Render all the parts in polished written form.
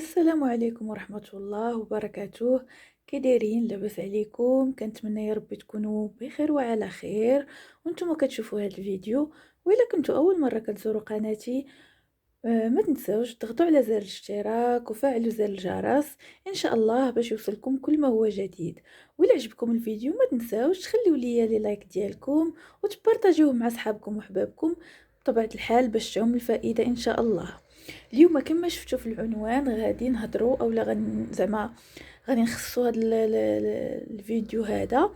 السلام عليكم ورحمة الله وبركاته. كي دايرين؟ لاباس عليكم؟ كنتمنى يا ربي تكونوا بخير وعلى خير وانتم كتشوفوا هذا الفيديو. وإلا كنتوا اول مره كتزوروا قناتي، ما تنساوش تضغطوا على زر الاشتراك وفعلوا زر الجرس ان شاء الله باش يوصلكم كل ما هو جديد. وإلا عجبكم الفيديو ما تنساوش تخليوا لي لي لايك ديالكم وتبارطاجيوه مع صحابكم وحبابكم بطبيعه الحال باش تعم الفائده ان شاء الله. اليوم كما شفتوا في العنوان غادي نهضروا اولا زعما غادي نخصصوا هذا الفيديو هذا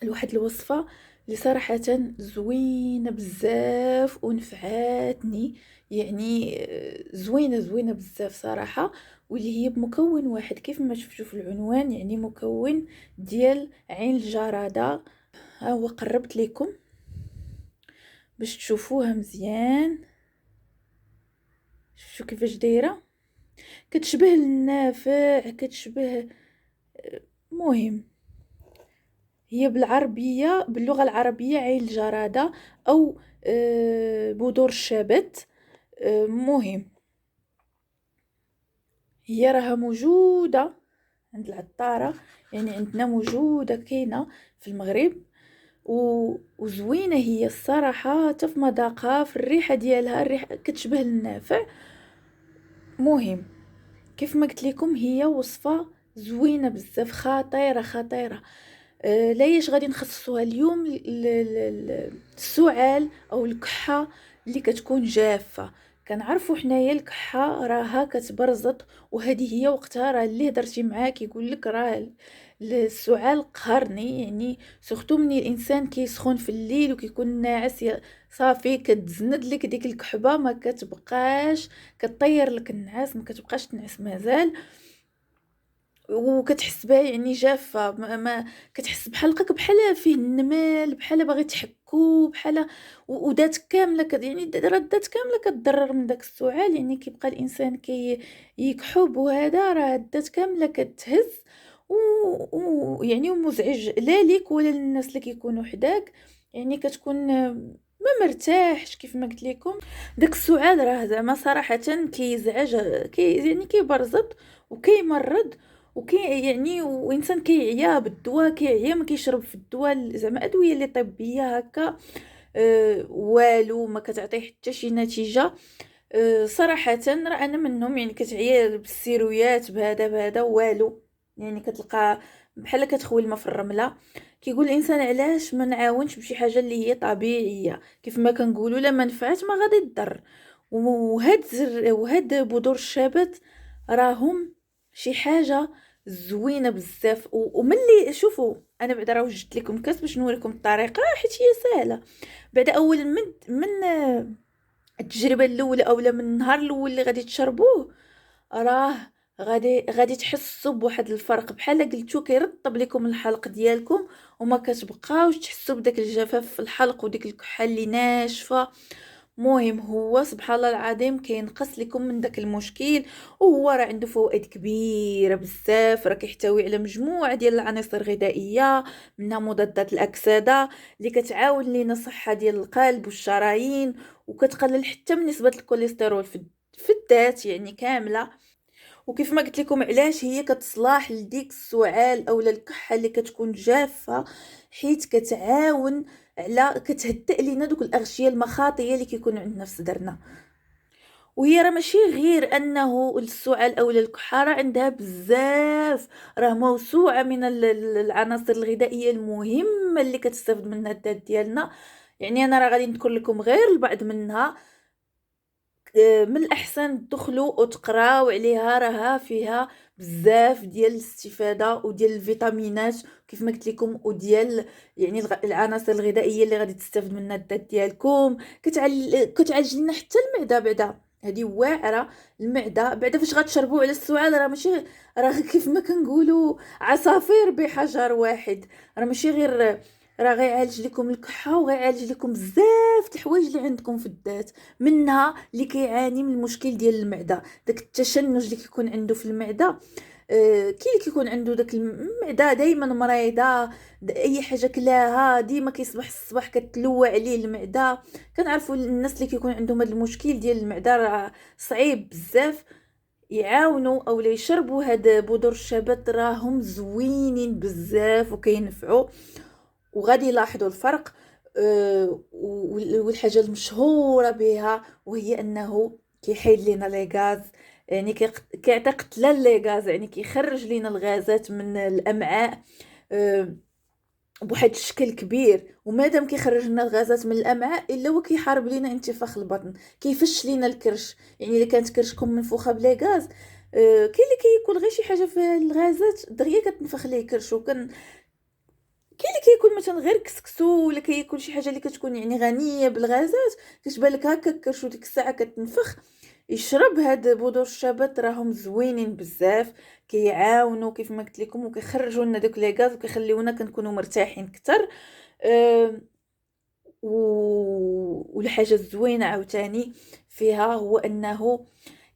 لواحد الوصفه اللي صراحه زوينه بزاف ونفعاتني. يعني زوينه بزاف صراحه، واللي هي بمكون واحد كيف ما شفتوا في العنوان، يعني مكون ديال عين الجرادة. ها هو قربت لكم باش تشوفوها مزيان. شوفوا كيفاش دايره، كتشبه النافع، كتشبه مهم. هي بالعربية، باللغة العربية عين الجرادة أو بذور الشبت. مهم، هي راها موجودة عند العطارة، يعني عندنا موجودة كاينة في المغرب. وزوينة هي الصراحة، حتى في مذاقها، في الريحة ديالها، الريحة كتشبه النافع. مهم، كيف ما قلت لكم هي وصفة زوينة بزاف، خطيرة. ليش غادي نخصصوها اليوم؟ السعال او الكحة اللي كتكون جافة. كنعرفوا حنايا الكحة راها كتبرزط، وهذه هي وقتها. راه اللي هضرتي معاه كيقول لك راه السعال قهرني، يعني سورتو من الانسان كيسخن في الليل وكيكون ناعس، صافي كتزند لك ديك الكحبه، ما كتبقاش كطير لك النعاس، ما كتبقاش تنعس مازال، وكتحس بها يعني جافه. ما كتحس بحلقك بحال فيه النمال، بحال باغي تحكو، بحال ودات كامله يعني ردات كامله كتضرر من داك السعال. يعني كيبقى الانسان يكحب، وهذا راه الدات كامله كتهز يعني مزعج لا ليك ولا للناس اللي كيكونوا حداك. يعني كتكون ما مرتاحش. كيف ما قلت لكم داك السعال راه زعما صراحه كيزعج، يعني كيبرزط وكيمرض، يعني وانسان كيعيا بالدواء، كيعيا ما كيشرب في الدواء زعما ادويه اللي طبيه هكا. والو ما كتعطي حتى شي نتيجه. صراحه راه انا منهم، يعني كتعيا بالسيرويات بهذا والو. يعني كتلقى بحال كتخوي الماء في الرمله. كيقول الانسان علاش ما نعاونش بشي حاجه اللي هي طبيعيه؟ كيف ما كنقولوا لا ما نفعت ما غادي تضر. وهاد بذور الشبت راهم شي حاجه زوينه بزاف. وملي شوفوا انا بعدا راه وجدت لكم كاس باش نوريكم الطريقه، حيت هي سهله. بعد اول من التجربه الاولى اولا من النهار الاول اللي غادي تشربوه، راه غادي تحسوا بواحد الفرق. بحال قلتو كيرطب لكم الحلق ديالكم، وما كتبقاوش تحسوا بداك الجفاف في الحلق وديك الكحه اللي ناشفه. مهم هو سبحان الله العظيم كينقص لكم من داك المشكل. وهو راه عنده فوائد كبيره بزاف، راه كيحتوي على مجموعه ديال العناصر الغذائيه، منها مضادات الاكسده اللي كتعاون لينا الصحه ديال القلب والشرايين، وكتقلل حتى من نسبه الكوليسترول في الذات يعني كامله. وكيف ما قلت لكم علاش هي كتصلاح لديك السعال اولا الكحه اللي كتكون جافه، حيت كتعاون على كتهدئ لينا دوك الاغشيه المخاطيه اللي كيكونوا عندنا في صدرنا. وهي راه ماشي غير انه السعال اولا الكحه، راه عندها بزاف، راه موسوعه من العناصر الغذائيه المهمه اللي كتستافد منها الذات ديالنا. يعني انا راه غادي نذكر لكم غير البعض منها. من الاحسن تدخلوا وتقراو عليها، راها فيها بزاف ديال الاستفاده وديال الفيتامينات كيف ما قلت لكم، وديال يعني العناصر الغذائيه اللي غادي تستافد منها الذات ديالكم. كتعالج لنا حتى المعده بعدا، هذه واعره. المعده بعدا فاش غتشربوا على السعال، راه ماشي، راه كيف ما كنقولوا عصافير بحجر واحد. راه ماشي غير، راه غيعالج لكم الكحه وغيعالج لكم بزاف د الحوايج اللي عندكم في الذات. منها اللي كيعاني من المشكل ديال المعده، داك التشنج اللي كيكون عنده في المعده. كي اللي كيكون عنده داك المعده دائما مريضه، اي حاجه كلاها ديما كيصبح الصباح كتلوى عليه المعده. كنعرفوا الناس اللي كيكون عندهم هذا المشكل ديال المعده راه صعيب بزاف. يعاونوا او يشربوا هاد بذور الشبت، راهم زوينين بزاف وكينفعوا وغادي يلاحظوا الفرق. والحاجه المشهوره بها وهي انه كيحيد لينا لي غاز، يعني كيعطي قتله لي غاز، يعني كيخرج لينا الغازات من الامعاء بواحد الشكل كبير. ومادام كيخرج لنا الغازات من الامعاء الا هو كيحارب لينا انتفاخ البطن، كيفش لينا الكرش. يعني الا كانت كرشكم منفوخه بلا غاز، كاين اللي كياكل غير شي حاجه فيها الغازات دغيا كتنفخ ليه كرشو. كاين اللي كياكل مثلا غير كسكسو، ولا كياكل شي حاجه اللي كتكون يعني غنيه بالغازات، كتبان لك هكا كرشو ديك الساعه كتنفخ. يشرب هاد بذور الشبت، راهم زوينين بزاف، كيعاونوا كيف ما قلت لكم، وكيخرجوا لنا دوك لي غاز وكيخليونا كنكونوا مرتاحين اكثر. أه والحاجه الزوينه عاوتاني فيها هو انه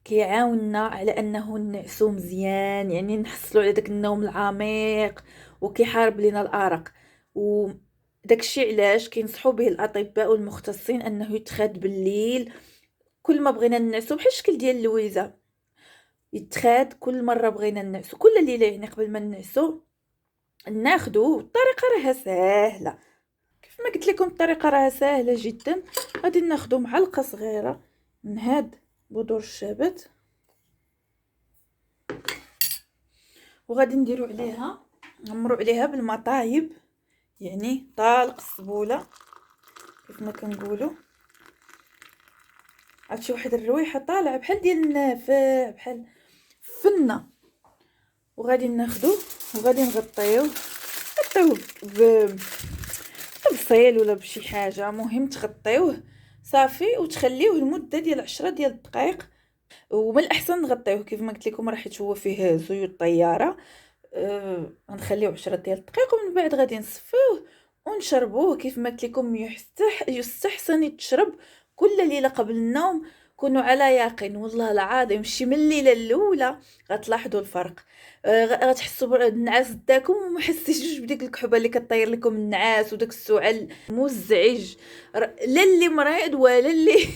كيعاوننا على انه نعسو مزيان، يعني نحصلوا على داك النوم العميق، وكيحارب لنا الارق. وداك الشيء علاش كينصحوا به الاطباء والمختصين انه يتخاد بالليل كل ما بغينا ننعسو، بحال الشكل ديال اللويزه. يتخاد كل مره بغينا ننعسو كل ليله، يعني قبل ما ننعسو ناخدوه. الطريقه راها سهله، كيف ما قلت لكم الطريقه راها سهله جدا. غادي ناخدو معلقه صغيره من هاد بذور الشبت، وغادي نديرو عليها، نمرو عليها بالماء طايب، يعني طالق الصبوله كيف ما كنقولوا. عرفتي واحد الرويحه طالعه بحال ديال النافع، بحال فنه. وغادي ناخدو وغادي نغطيوه بطبسيل ولا بشي حاجه، مهم تغطيوه صافي وتخليوه لمده ديال 10 ديال الدقائق. ومن الاحسن نغطيوه كيف ما قلت لكم، راه حيت هو فيه زيوت طياره. غنخليوه 10 ديال الدقائق، ومن بعد غادي نصفيوه ونشربوه. كيف ما قلت لكم يستحسن يتشرب كل ليله قبل النوم. كونوا على يقين، والله العظيم شي من الليله الاولى غتلاحظوا الفرق. غتحسوا بالنعاس داكم وما حسيتوش بديك الكحبه اللي كطير لكم النعاس وداك السعال مزعج. لا اللي مريض ولا اللي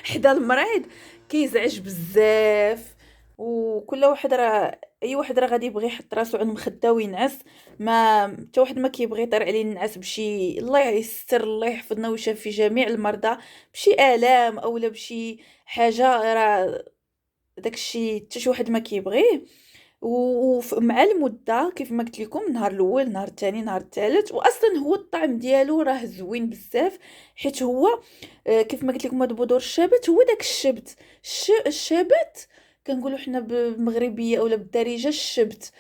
حدا المريض كيزعج بزاف. وكل واحد راه اي واحد راه غادي يبغي يحط راسو على المخده وينعس. ما حتى واحد ما كيبغي يطير عليه النعاس بشي، الله يستر الله يحفظنا ويشافي جميع المرضى، بشي الام اولا بشي حاجه. راه داكشي حتى شي واحد ما كيبغيه. ومع المده كيف ما قلت لكم، النهار الاول، نهار الثاني، نهار الثالث، واصلا هو الطعم ديالو راه زوين بزاف. حيت هو كيف ما قلت لكم هاد بذور الشبت هو داك الشبت. الشبت كنقولوا حنا بالمغربيه اولا بالدارجه الشبت.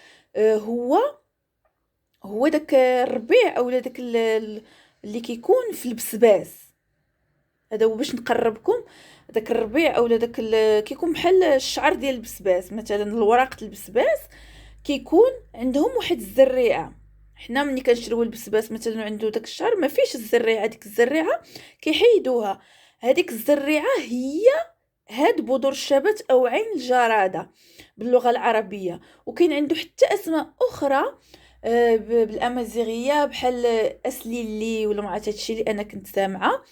هو داك الربيع اولا داك اللي كيكون في البسباس. هذا هو باش نقربكم. داك الربيع اولا داك كيكون بحال الشعر ديال البسباس، مثلا الوراق البسباس كيكون عندهم واحد الزريعه. حنا ملي كنشريو البسباس مثلا عنده داك الشعر ما فيش الزريعه، ديك الزريعه كيحيدوها. هذيك الزريعه هي هاد بذور الشبت او عين الجرادة باللغة العربية. وكاين عنده حتى اسماء اخرى بالامازيغية، بحال اسليلي ولا ما عرفت هادشي اللي انا كنت سامعة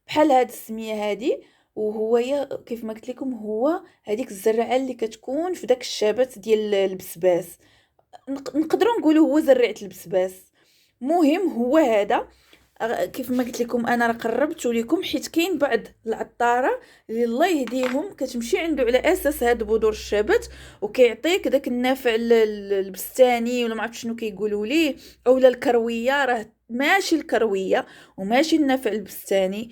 بحال هاد السمية هادي. وهو كيف ما قلت لكم هو هذيك الزرعه اللي كتكون في داك الشبت ديال البسباس. نقدروا نقولوا هو زريعه البسباس. مهم هو هذا. كيف ما قلت لكم انا راه قربته لكم، حيت كاين بعض العطاره اللي الله يهديهم كتمشي عنده على اساس هاد بذور الشبت وكيعطيك داك النافع البستاني ولا ما عرفت شنو كيقولوا ليه، اولا الكرويه. راه ماشي الكرويه وماشي النافع البستاني.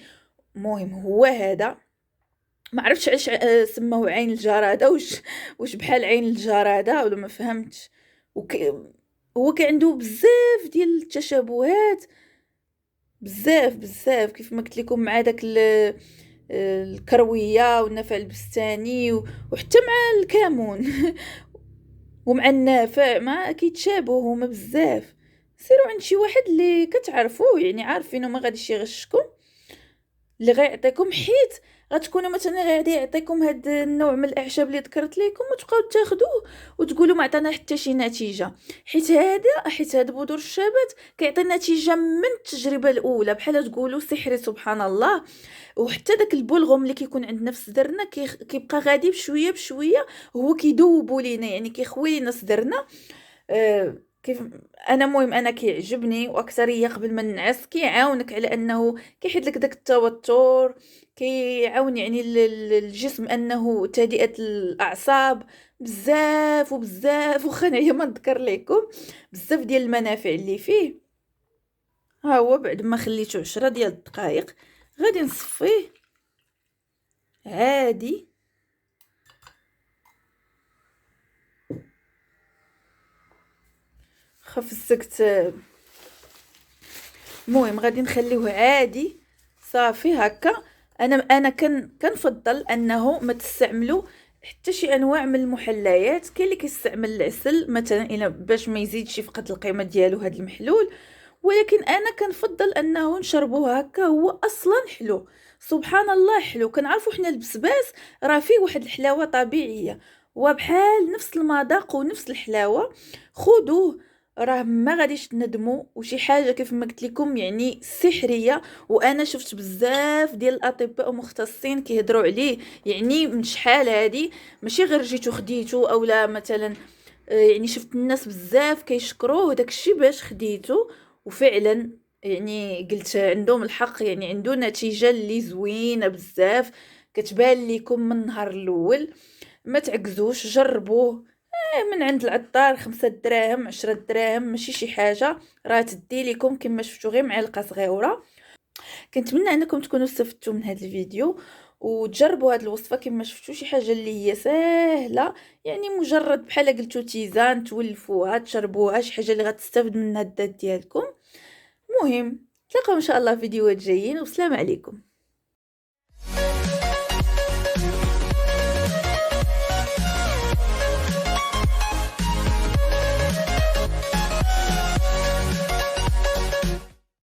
مهم هو هذا. ما عرفتش علاش سموه عين الجراده. واش بحال عين الجراده ولا ما فهمتش. وك... هو كان عنده بزاف ديال التشابهات، بزاف بزاف كيف ما قلت لكم، مع داك الكرويه والنفع البستاني وحتى مع الكمون ومع النافع ما كيتشابهوا هما بزاف. سيروا عند شي واحد اللي كتعرفوه، يعني عارفينه ما غاديش يغشكم، اللي غيعطيكم. حيت غتكونوا مثلا غادي يعطيكم هاد النوع من الاعشاب اللي ذكرت لكم وتبقاو تاخذوه وتقولوا ما عطانا حتى شي نتيجه، حيت هذا بذور الشبت كيعطي نتيجه من التجربه الاولى، بحال تقولوا سحري سبحان الله. وحتى داك البلغم اللي كيكون عندنا في صدرنا كيبقى غادي بشويه بشويه، هو كيذوبوا لينا يعني كيخوي لينا صدرنا. كيف انا المهم انا كيعجبني، واكثريه قبل ما ننعس كيعاونك على انه كيحيد لك داك التوتر، كيعاون يعني الجسم انه تهدئه الاعصاب، بزاف وبزاف واخا نعيا ما نذكر لكم بزاف ديال المنافع اللي فيه. ها هو بعد ما خليته 10 ديال الدقائق غادي نصفيه عادي. خف السكت. المهم غادي نخليوه عادي صافي هكا. انا كنفضل انه ما تستعملوا حتى شي انواع من المحليات. كاين اللي كيستعمل العسل مثلا الى باش ما يزيدش يفقد القيمه ديالو هذا المحلول، ولكن انا كنفضل انه نشربوه هكا، هو اصلا حلو سبحان الله حلو. كنعرفوا حنا البسباس راه فيه واحد الحلاوه طبيعيه وبحال نفس المذاق ونفس الحلاوه، خذوه راه ما غاديش تندموا. وشي حاجه كيف ما قلت لكم يعني سحريه، وانا شفت بزاف ديال الاطباء مختصين كيهضروا عليه يعني من شحال هادي، ماشي غير جيتو خديتو اولا مثلا يعني شفت الناس بزاف كيشكروه داكشي باش خديتو، وفعلا يعني قلت عندهم الحق، يعني عنده نتيجه اللي زوينه بزاف كتبان لكم من النهار الاول. ما تعكزوش جربوه من عند العطار، 5 دراهم 10 دراهم ماشي شي حاجه، راه تدي لكم كما شفتوا غير معلقه صغيره. كنتمنى انكم تكونوا استفدتوا من هذا الفيديو وتجربوا هذه الوصفه كما شفتوا، شي حاجه اللي هي سهله يعني مجرد بحال قلتو تيزان تولفوها تشربوها، شي حاجه اللي غتستافد منها الذات ديالكم. مهم تلاقاو ان شاء الله في فيديوهات جايين، والسلام عليكم.